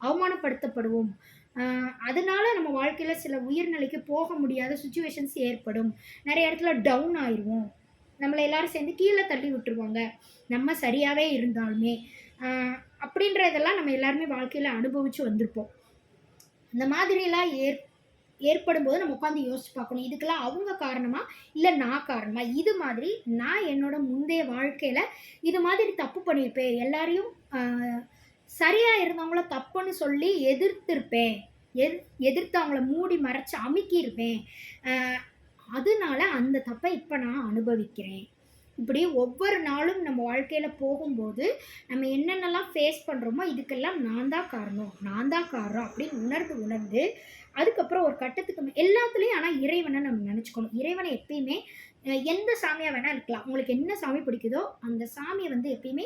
அவமானப்படுத்தப்படுவோம். அதனால நம்ம வாழ்க்கையில் சில உயிர்நிலைக்கு போக முடியாத சுச்சுவேஷன்ஸ் ஏற்படும். நிறைய இடத்துல டவுன் ஆயிடுவோம். நம்மளை எல்லாரும் சேர்ந்து கீழே தள்ளி விட்டுருவாங்க நம்ம சரியாகவே இருந்தாலுமே. அப்படின்றதெல்லாம் நம்ம எல்லாருமே வாழ்க்கையில் அனுபவித்து வந்திருப்போம். இந்த மாதிரிலாம் ஏற்படும் போது நம்ம உட்காந்து யோசிச்சு பார்க்கணும். இதுக்கெல்லாம் அவங்க காரணமா இல்லை நான் காரணமா? இது மாதிரி நான் என்னோட முந்தைய வாழ்க்கையில் இது மாதிரி தப்பு பண்ணியிருப்பேன். எல்லாரையும் சரியாக இருந்தவங்கள தப்புன்னு சொல்லி எதிர்த்திருப்பேன். எதிர்த்து அவங்கள மூடி மறைச்சி அமுக்கியிருப்பேன். அதனால அந்த தப்பை இப்போ நான் அனுபவிக்கிறேன். இப்படி ஒவ்வொரு நாளும் நம்ம வாழ்க்கையில் போகும்போது நம்ம என்னென்னலாம் ஃபேஸ் பண்ணுறோமோ இதுக்கெல்லாம் நான் தான் காரணம் அப்படின்னு உணர்ந்து அதுக்கப்புறம் ஒரு கட்டத்துக்கு எல்லாத்துலேயும் ஆனால் இறைவனை நம்ம நினச்சிக்கணும். இறைவனை எப்பயுமே எந்த சாமியாக வேணால் இருக்கலாம். உங்களுக்கு என்ன சாமி பிடிக்குதோ அந்த சாமியை எப்பயுமே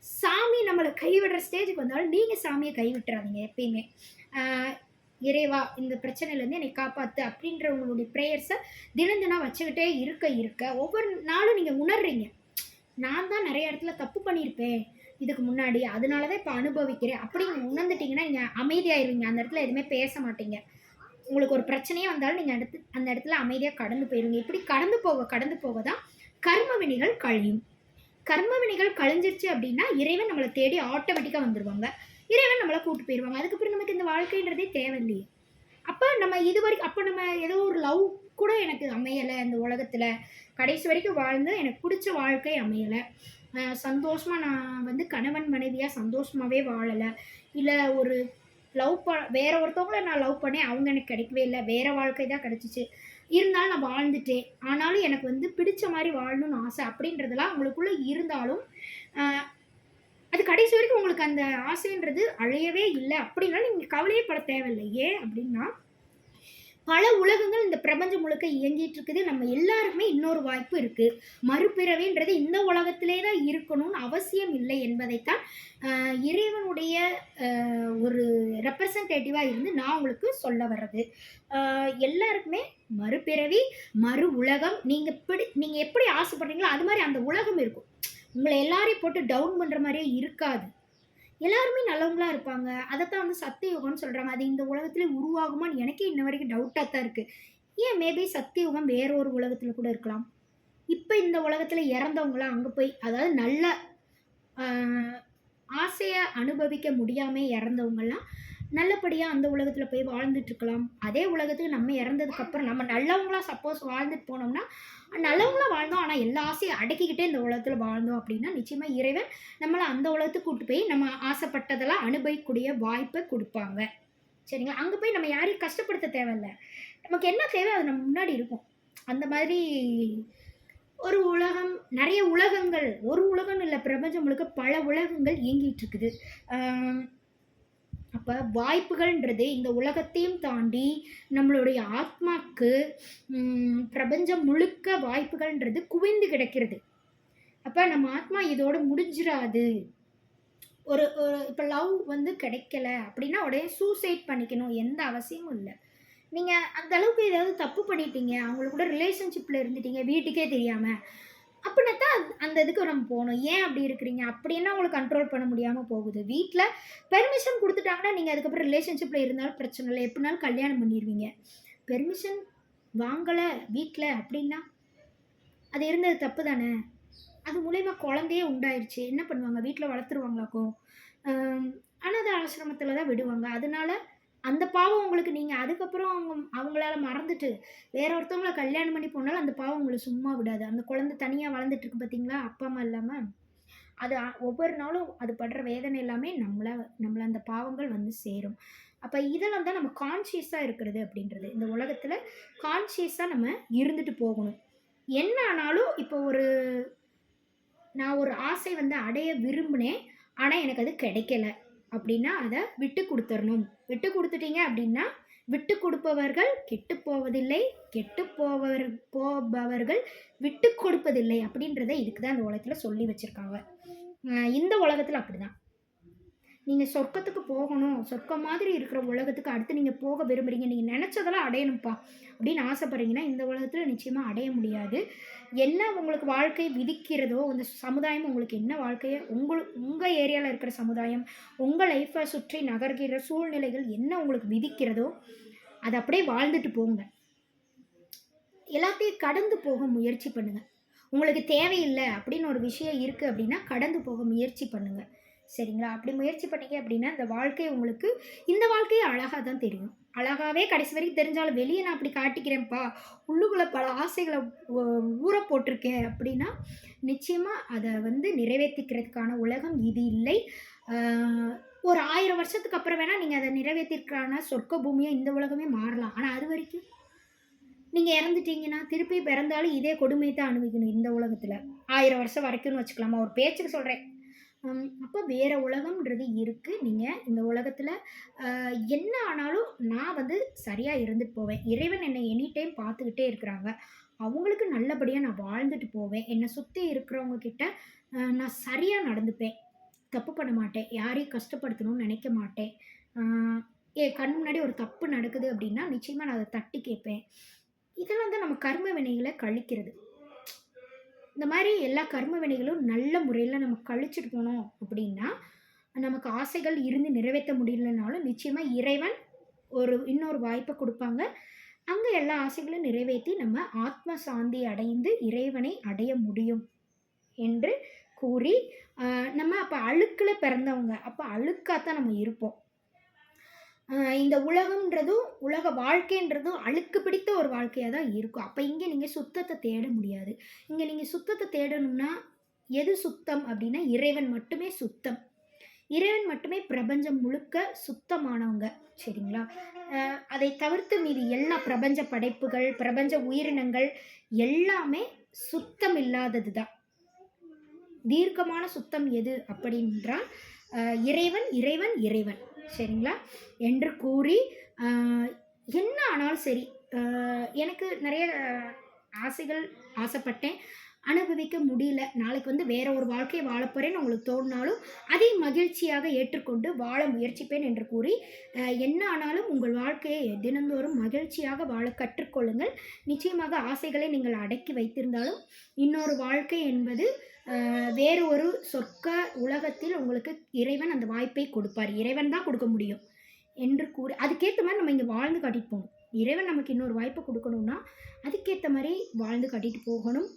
சாமி நம்மளை கைவிடுற ஸ்டேஜுக்கு வந்தாலும் நீங்கள் சாமியை கைவிட்டுறாதீங்க. எப்பயுமே இறைவா இந்த பிரச்சனையிலேருந்து என்னை காப்பாற்று அப்படின்ற உங்களுடைய ப்ரேயர்ஸை தினம் வச்சுக்கிட்டே இருக்க ஒவ்வொரு நாளும் நீங்கள் உணர்றீங்க, நான் தான் நிறைய இடத்துல தப்பு பண்ணியிருப்பேன் இதுக்கு முன்னாடி, அதனால தான் இப்போ அனுபவிக்கிறேன் அப்படின்னு உணர்ந்துட்டிங்கன்னா நீங்கள் அமைதியாயிருவீங்க. அந்த இடத்துல எதுவுமே பேச மாட்டீங்க. உங்களுக்கு ஒரு பிரச்சனையே வந்தாலும் நீங்கள் அந்த இடத்துல அமைதியாக கடந்து போயிடுவீங்க. இப்படி கடந்து போக தான் கர்ம வினைகள் கழியும். கர்ம வினைகள் கழிஞ்சிருச்சு அப்படின்னா இறைவன் நம்மளை தேடி ஆட்டோமேட்டிக்காக வந்துடுவாங்க. இறைவன் நம்மளை கூட்டு போயிடுவாங்க. அதுக்கப்புறம் நமக்கு இந்த வாழ்க்கைன்றதே தேவையில்லையே. அப்போ நம்ம இது வரைக்கும் அப்போ நம்ம ஏதோ ஒரு லவ் கூட எனக்கு அமையலை இந்த உலகத்தில், கடைசி வரைக்கும் வாழ்ந்து எனக்கு பிடிச்ச வாழ்க்கை அமையலை, சந்தோஷமாக நான் வந்து கணவன் மனைவியாக சந்தோஷமாகவே வாழலை, இல்லை ஒரு வேற ஒருத்தவங்கள நான் லவ் பண்ணேன், அவங்க எனக்கு கிடைக்கவே இல்லை, வேற வாழ்க்கை தான் கிடைச்சிச்சு, இருந்தாலும் நான் வாழ்ந்துட்டேன், ஆனாலும் எனக்கு வந்து பிடிச்ச மாதிரி வாழணும்னு ஆசை அப்படின்றதெல்லாம் உங்களுக்குள்ளே இருந்தாலும் அது கடைசி வரைக்கும் உங்களுக்கு அந்த ஆசைன்றது அழையவே இல்லை அப்படின்னா நீங்கள் கவலையே பட தேவையில்லை. ஏன் அப்படின்னா பல உலகங்கள் இந்த பிரபஞ்சம் முழுக்க இயங்கிட்டு இருக்குது. நம்ம எல்லாருக்குமே இன்னொரு வாய்ப்பு இருக்கு. மறுபிறவின்றது இந்த உலகத்திலே தான் இருக்கணும்னு அவசியம் இல்லை என்பதைத்தான் இறைவனுடைய ஒரு ரெப்ரசன்டேட்டிவா இருந்து நான் உங்களுக்கு சொல்ல வர்றது. எல்லாருக்குமே மறுபிறவி, மறு உலகம், நீங்க எப்படி ஆசைப்படுறீங்களோ அது மாதிரி அந்த உலகம் இருக்கும். உங்களை எல்லாரையும் போட்டு டவுன் பண்ற மாதிரியே இருக்காது. எல்லாருமே நல்லவங்களா இருப்பாங்க. அதைத்தான் வந்து சத்தியுகம்னு சொல்றாங்க. அது இந்த உலகத்திலே உருவாகுமான்னு எனக்கே இன்ன வரைக்கும் டவுட்டா தான் இருக்கு. ஏன் மேபி சத்தியுகம் வேற ஒரு உலகத்துல கூட இருக்கலாம். இப்ப இந்த உலகத்துல இறந்தவங்களாம் அங்க போய், அதாவது நல்ல ஆசைய அனுபவிக்க முடியாம இறந்தவங்கலாம் நல்லபடியா அந்த உலகத்துல போய் வாழ்ந்துட்டு இருக்கலாம். அதே உலகத்துக்கு நம்ம இறந்ததுக்கு அப்புறம் நம்ம நல்லவங்களா சப்போஸ் வாழ்ந்துட்டு போனோம்னா, நல்லவங்களா வாழ்ந்தோம், ஆனா எல்லா ஆசையும் அடக்கிக்கிட்டே இந்த உலகத்துல வாழ்ந்தோம் அப்படின்னா, நிச்சயமா இறைவன் நம்மள அந்த உலகத்துக்கு கூட்டு போய் நம்ம ஆசைப்பட்டதெல்லாம் அனுபவிக்கக்கூடிய வாய்ப்பை கொடுப்பாங்க. சரிங்களா? அங்க போய் நம்ம யாரையும் கஷ்டப்படுத்த தேவையில்ல. நமக்கு என்ன தேவை அது நம்ம முன்னாடி இருக்கும். அந்த மாதிரி ஒரு உலகம், நிறைய உலகங்கள், ஒரு உலகம் இல்ல, பிரபஞ்சம் முழுக்க பல உலகங்கள் இயங்கிட்டு இருக்குது. அப்போ வாய்ப்புகள்ன்றது இந்த உலகத்தையும் தாண்டி நம்மளுடைய ஆத்மாக்கு பிரபஞ்சம் முழுக்க வாய்ப்புகள்ன்றது குவிந்து கிடக்கிறது. அப்போ நம்ம ஆத்மா இதோட முடிஞ்சிடாது. ஒரு இப்போ லவ் வந்து கிடைக்கல அப்படின்னா உடனே சூசைட் பண்ணிக்கணும் எந்த அவசியமும் இல்லை. நீங்கள் அந்த அளவுக்கு ஏதாவது தப்பு பண்ணிட்டீங்க, அவங்களுக்கு கூட ரிலேஷன்ஷிப்பில் இருந்துட்டீங்க வீட்டுக்கே தெரியாமல், அப்படின்னா தான் அந்த இதுக்கு நம்ம போகணும். ஏன் அப்படி இருக்கிறீங்க அப்படின்னா உங்களுக்கு கண்ட்ரோல் பண்ண முடியாமல் போகுது. வீட்டில் பெர்மிஷன் கொடுத்துட்டாங்கன்னா நீங்கள் அதுக்கப்புறம் ரிலேஷன்ஷிப்பில் இருந்தாலும் பிரச்சனை இல்லை, எப்படினாலும் கல்யாணம் பண்ணிடுவீங்க. பெர்மிஷன் வாங்கலை வீட்டில் அப்படின்னா அது இருந்தது தப்பு தானே. அது மூலயமா குழந்தையே உண்டாயிருச்சு, என்ன பண்ணுவாங்க, வீட்டில் வளர்த்துருவாங்களாக்கும், அனாதை ஆசிரமத்தில் தான் விடுவாங்க. அதனால அந்த பாவம் உங்களுக்கு, நீங்கள் அதுக்கப்புறம் அவங்களால மறந்துட்டு வேற ஒருத்தவங்கள கல்யாணம் பண்ணி போனாலும் அந்த பாவம் உங்களை சும்மா விடாது. அந்த குழந்தை தனியாக வளர்ந்துட்டு இருக்கு பார்த்தீங்களா, அப்பா அம்மா இல்லாமல், அது ஒவ்வொரு நாளும் அது படுற வேதனை எல்லாமே நம்மளை அந்த பாவங்கள் வந்து சேரும். அப்போ இதெல்லாம் தான் நம்ம கான்ஷியஸாக இருக்கிறது அப்படின்றது. இந்த உலகத்தில் கான்ஷியஸாக நம்ம இருந்துட்டு போகணும். என்ன ஆனாலும் இப்போ நான் ஒரு ஆசை வந்து அடைய விரும்பினேன், ஆனால் எனக்கு அது கிடைக்கல அப்படின்னா அதை விட்டு கொடுத்துடணும். விட்டு கொடுத்துட்டீங்க அப்படின்னா, விட்டு கொடுப்பவர்கள் கெட்டு போவதில்லை, போபவர்கள் விட்டு கொடுப்பதில்லை அப்படின்றத இதுக்கு தான் இந்த உலகத்தில் சொல்லி வச்சுருக்காங்க. இந்த உலகத்தில் அப்படிதான். நீங்கள் சொர்க்கத்துக்கு போகணும், சொர்க்கம் மாதிரி இருக்கிற உலகத்துக்கு அடுத்து நீங்கள் போக விரும்புகிறீங்க, நீங்கள் நினச்சதெல்லாம் அடையணும்ப்பா அப்படின்னு ஆசைப்படுறீங்கன்னா இந்த உலகத்தில் நிச்சயமாக அடைய முடியாது. என்ன உங்களுக்கு வாழ்க்கை விதிக்கிறதோ, இந்த சமுதாயம் உங்களுக்கு என்ன வாழ்க்கையை, உங்கள் ஏரியாவில் இருக்கிற சமுதாயம், உங்கள் லைஃப்பை சுற்றி நகர்கிற சூழ்நிலைகள் என்ன உங்களுக்கு விதிக்கிறதோ அதை அப்படியே வாழ்ந்துட்டு போங்க. எல்லாத்தையும் கடந்து போக முயற்சி பண்ணுங்கள். உங்களுக்கு தேவையில்லை அப்படின்னு ஒரு விஷயம் இருக்குது அப்படின்னா கடந்து போக முயற்சி பண்ணுங்கள். சரிங்களா? அப்படி முயற்சி பண்ணீங்க அப்படின்னா இந்த வாழ்க்கையை அழகாக தான் தெரியும். அழகாகவே கடைசி வரைக்கும் தெரிஞ்சாலும் வெளியே நான் அப்படி காட்டிக்கிறேன்ப்பா, உள்ளுக்குள்ளே பல ஆசைகளை ஊற போட்டிருக்கேன் அப்படின்னா நிச்சயமாக அதை வந்து நிறைவேற்றிக்கிறதுக்கான உலகம் இது இல்லை. ஒரு 1000 வருஷத்துக்கு அப்புறம் வேணால் நீங்கள் அதை நிறைவேற்றிருக்கான சொர்க்க பூமியாக இந்த உலகமே மாறலாம். ஆனால் அது வரைக்கும் நீங்கள் இறந்துட்டீங்கன்னா திருப்பி பிறந்தாலும் இதே கொடுமையை தான் அனுபவிக்கணும் இந்த உலகத்தில். 1000 வருஷம் வரைக்கும்னு வச்சுக்கலாமா, ஒரு பேச்சுக்கு சொல்கிறேன். அப்போ வேறு உலகம்ன்றது இருக்குது. நீங்கள் இந்த உலகத்தில் என்ன ஆனாலும் நான் வந்து சரியாக இருந்துட்டு போவேன். இறைவன் என்னை எனி டைம் பார்த்துக்கிட்டே இருக்கிறாங்க. அவங்களுக்கு நல்லபடியாக நான் வாழ்ந்துட்டு போவேன். என்னை சுற்றி இருக்கிறவங்க கிட்ட நான் சரியாக நடந்துப்பேன், தப்பு பண்ண மாட்டேன், யாரையும் கஷ்டப்படுத்தணும்னு நினைக்க மாட்டேன். என் கண் முன்னாடி ஒரு தப்பு நடக்குது அப்படின்னா நிச்சயமாக நான் அதை தட்டி கேட்பேன். இதெல்லாம் தான் நம்ம கர்ம வினைகளை கழிக்கிறது. இந்த மாதிரி எல்லா கர்ம வினைகளும் நல்ல முறையில் நம்ம கழிச்சிட்டு போனோம் அப்படின்னா நமக்கு ஆசைகள் இருந்து நிறைவேற்ற முடியலனாலும் நிச்சயமாக இறைவன் இன்னொரு வாய்ப்பை கொடுப்பாங்க. அங்கே எல்லா ஆசைகளும் நிறைவேற்றி நம்ம ஆத்ம சாந்தி அடைந்து இறைவனை அடைய முடியும் என்று கூறி நம்ம அப்போ அழுக்கில் பிறந்தவங்க, அப்போ அழுக்காத்தான் நம்ம இருப்போம். இந்த உலகம்ன்றதும் உலக வாழ்க்கைன்றதும் அழுக்கு பிடித்த ஒரு வாழ்க்கையாக தான் இருக்கும். அப்போ இங்கே நீங்கள் சுத்தத்தை தேட முடியாது. இங்கே நீங்கள் சுத்தத்தை தேடணும்னா எது சுத்தம் அப்படின்னா இறைவன் மட்டுமே சுத்தம். இறைவன் மட்டுமே பிரபஞ்சம் முழுக்க சுத்தமானவங்க. சரிங்களா? அதை தவிர்த்து மீதி எல்லா பிரபஞ்ச படைப்புகள், பிரபஞ்ச உயிரினங்கள் எல்லாமே சுத்தம் இல்லாதது தான். தீர்க்கமான சுத்தம் எது அப்படின்றால் இறைவன் இறைவன் இறைவன். சரிங்களா? என்று கூறி என்ன ஆனாலும் சரி, எனக்கு நிறைய ஆசைகள் ஆசைப்பட்டேன், அனுபவிக்க முடியல. நாளைக்கு வந்து வேற ஒரு வாழ்க்கையை வாழப்போறேன்னு உங்களுக்கு தோணினாலும் அதை மகிழ்ச்சியாக ஏற்றுக்கொண்டு வாழ முயற்சிப்பேன் என்று கூறி, என்ன ஆனாலும் உங்கள் வாழ்க்கையை தினந்தோறும் மகிழ்ச்சியாக வாழ கற்றுக்கொள்ளுங்கள். நிச்சயமாக ஆசைகளை நீங்கள் அடக்கி வைத்திருந்தாலும் இன்னொரு வாழ்க்கை என்பது வேறு ஒரு சொர்க்க உலகத்தில் உங்களுக்கு இறைவன் அந்த வாய்ப்பை கொடுப்பார். இறைவன் தான் கொடுக்க முடியும் என்று கூறி அதுக்கேற்ற மாதிரி நம்ம இங்கே வாழ்ந்து காட்டிட்டு போகணும். இறைவன் நமக்கு இன்னொரு வாய்ப்பை கொடுக்கணும்னா அதுக்கேற்ற மாதிரி வாழ்ந்து காட்டிட்டு போகணும்.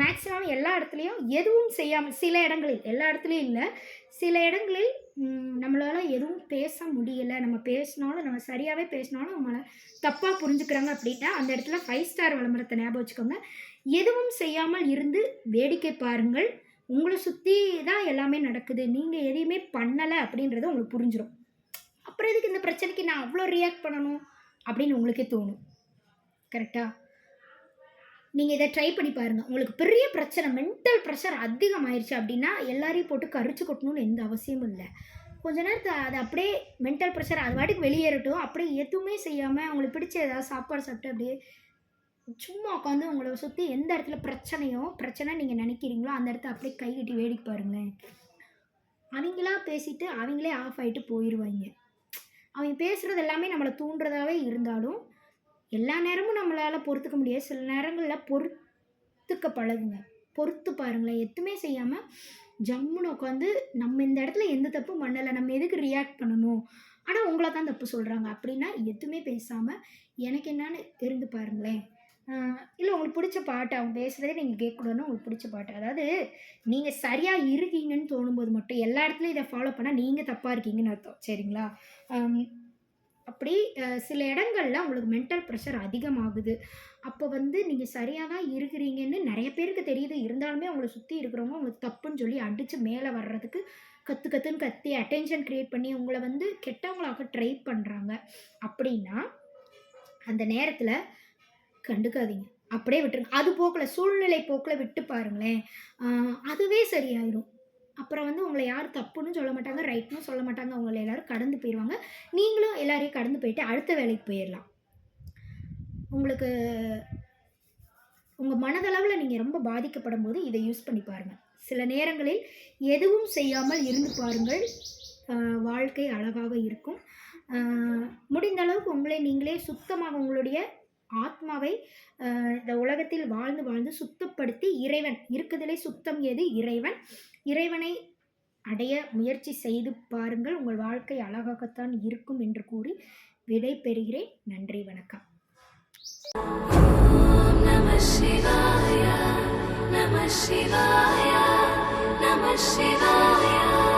மேக்ஸிமம் எல்லா இடத்துலையும் எதுவும் செய்யாமல், சில இடங்களில், எல்லா இடத்துலையும் இல்லை, சில இடங்களில் நம்மளால் எதுவும் பேச முடியலை, நம்ம பேசினாலும் நம்ம சரியாகவே பேசினாலும் நம்மளை தப்பாக புரிஞ்சுக்கிறாங்க அப்படின்னா அந்த இடத்துல 5 ஸ்டார் விளம்பரத்தை ஞாபகம் வச்சுக்கோங்க. எதுவும் செய்யாமல் இருந்து வேடிக்கை பாருங்கள். உங்களை சுற்றி தான் எல்லாமே நடக்குது, நீங்கள் எதையுமே பண்ணலை அப்படின்றது உங்களுக்கு புரிஞ்சிடும். அப்புறம் எதுக்கு இந்த பிரச்சனைக்கு நான் அவ்வளோ ரியாக்ட் பண்ணணும் அப்படின்னு உங்களுக்கே தோணும். கரெக்டாக? நீங்கள் இதை ட்ரை பண்ணி பாருங்கள். உங்களுக்கு பெரிய பிரச்சனை, மென்டல் ப்ரெஷர் அதிகமாகிடுச்சு அப்படின்னா எல்லாரையும் போட்டு கரிச்சு கொட்டணும்னு எந்த அவசியமும் இல்லை. கொஞ்ச நேரத்தை அது அப்படியே மென்டல் ப்ரெஷர் அது வாட்டுக்கு வெளியேறட்டும். அப்படியே எதுவுமே செய்யாமல் அவங்களுக்கு பிடிச்ச ஏதாவது சாப்பாடு சாப்பிட்டு அப்படியே சும்மா உட்காந்து உங்களை சுற்றி எந்த இடத்துல பிரச்சனை நீங்கள் நினைக்கிறீங்களோ அந்த இடத்த அப்படியே கை கட்டி வேடிக்கை பாருங்களேன். அவங்களா பேசிட்டு அவங்களே ஆஃப் ஆகிட்டு போயிடுவாங்க. அவங்க பேசுகிறது எல்லாமே நம்மளை தூண்டுறதாகவே இருந்தாலும் எல்லா நேரமும் நம்மளால் பொறுத்துக்க முடியாது. சில நேரங்களில் பொறுத்துக்க பழகுங்க, பொறுத்து பாருங்களேன். எதுவுமே செய்யாமல் ஜம்முன்னு உட்காந்து நம்ம இந்த இடத்துல எந்த தப்பும் பண்ணலை, நம்ம எதுக்கு ரியாக்ட் பண்ணணும், ஆனால் உங்களை தான் தப்பு சொல்கிறாங்க அப்படின்னா எதுவுமே பேசாமல் எனக்கு என்னான்னு இருந்து பாருங்களேன். இல்லை உங்களுக்கு பிடிச்ச பாட்டு அவங்க பேசுகிறதே நீங்கள் கேட்கக்கூடாதுன்னு உங்களுக்கு பிடிச்ச பாட்டு, அதாவது நீங்கள் சரியாக இருக்கீங்கன்னு தோணும்போது மட்டும் எல்லா இடத்துலையும் இதை ஃபாலோ பண்ணால் நீங்கள் தப்பாக இருக்கீங்கன்னு அர்த்தம். சரிங்களா? அப்படி சில இடங்களில் உங்களுக்கு மென்டல் ப்ரெஷர் அதிகமாகுது. அப்போ வந்து நீங்கள் சரியாக தான் இருக்கிறீங்கன்னு நிறைய பேருக்கு தெரியுது. இருந்தாலுமே அவங்கள சுற்றி இருக்கிறவங்க உங்களுக்கு தப்புன்னு சொல்லி அடித்து மேலே வர்றதுக்கு கற்றுன்னு கத்தி அட்டென்ஷன் க்ரியேட் பண்ணி உங்களை வந்து கெட்டவங்களாக ட்ரை பண்ணுறாங்க. அப்படின்னா அந்த நேரத்தில் கண்டுக்காதீங்க, அப்படியே விட்டுருங்க. அது போக்கில், சூழ்நிலை போக்கில் விட்டு பாருங்களேன், அதுவே சரியாயிடும். அப்புறம் வந்து உங்களை யாரும் தப்புன்னு சொல்ல மாட்டாங்க, ரைட்னு சொல்ல மாட்டாங்க. அவங்கள எல்லோரும் கடந்து போயிடுவாங்க. நீங்களும் எல்லாரையும் கடந்து போயிட்டு அடுத்த வேலைக்கு போயிடலாம். உங்களுக்கு உங்கள் மனதளவில் நீங்கள் ரொம்ப பாதிக்கப்படும் போது இதை யூஸ் பண்ணி பாருங்கள். சில நேரங்களில் எதுவும் செய்யாமல் இருந்து பாருங்கள், வாழ்க்கை அழகாக இருக்கும். முடிந்த அளவுக்கு உங்களை நீங்களே சுத்தமாக உங்களுடைய ஆத்மாவை இந்த உலகத்தில் வாழ்ந்து சுத்தப்படுத்தி இறைவன் இருக்குதிலே சுத்தம் எது? இறைவன். இறைவனை அடைய முயற்சி செய்து பாருங்கள். உங்கள் வாழ்க்கை அழகாகத்தான் இருக்கும் என்று கூறி விடை பெறுகிறேன். நன்றி, வணக்கம். நம சிவாய நம சிவாய நம சிவாய.